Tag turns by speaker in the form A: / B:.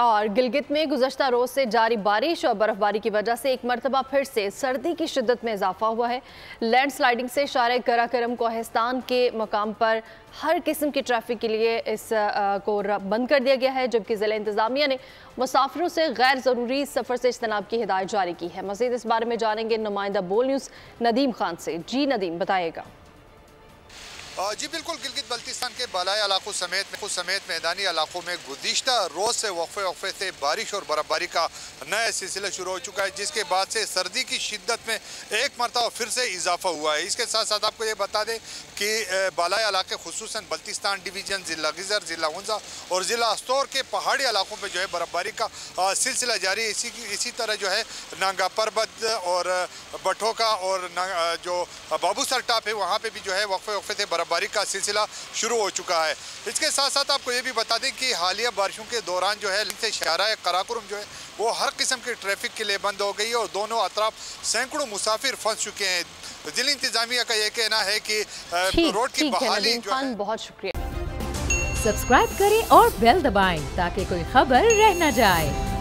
A: और गिलगित में गुज़श्ता रोज से जारी बारिश और बर्फबारी की वजह से एक मरतबा फिर से सर्दी की शिद्दत में इजाफा हुआ है। लैंडस्लाइडिंग से शारे कराकरम कोहिस्तान के मकाम पर हर किस्म की ट्रैफिक के लिए इस को बंद कर दिया गया है, जबकि ज़िला इंतज़ामिया ने मुसाफिरों से गैर ज़रूरी सफ़र से इज्तनाब की हिदायत जारी की है। मज़ीद इस बारे में जानेंगे नुमाइंदा बोल न्यूज़ नदीम खान से। जी नदीम, बताइएगा।
B: जी बिल्कुल, गिलगित बल्तिस्तान के बालाई इलाकों समेत मैदानी इलाकों में गुज़िश्ता रोज़ से वक्फे से बारिश और बर्फबारी का नया सिलसिला शुरू हो चुका है, जिसके बाद से सर्दी की शिद्दत में एक मरतबा फिर से इजाफा हुआ है। इसके साथ साथ आपको ये बता दें कि बालाई इलाके खुसूसन बल्तिस्तान डिवीज़न, ज़िला गिज़र, ज़िला हुंजा और ज़िला अस्तौर के पहाड़ी इलाकों में जो है बर्फबारी का सिलसिला जारी है। इसी तरह जो है नांगा पर्बत और बठोका और जो बाबूसर टाप है वहाँ पर भी जो है वक्फे से बर्फबारी का सिलसिला शुरू हो चुका है। इसके साथ साथ आपको ये भी बता दें कि हालिया बारिशों के दौरान जो है शारा कराकुरम जो है वो हर किस्म की ट्रैफिक के लिए बंद हो गई है और दोनों अतराफ सैकड़ों मुसाफिर फंस चुके हैं। जिला इंतजामिया का ये कहना है कि रोड की बहाली जो है।
A: बहुत शुक्रिया।
C: सब्सक्राइब करें और बेल दबाएं ताकि कोई खबर रह न जाए।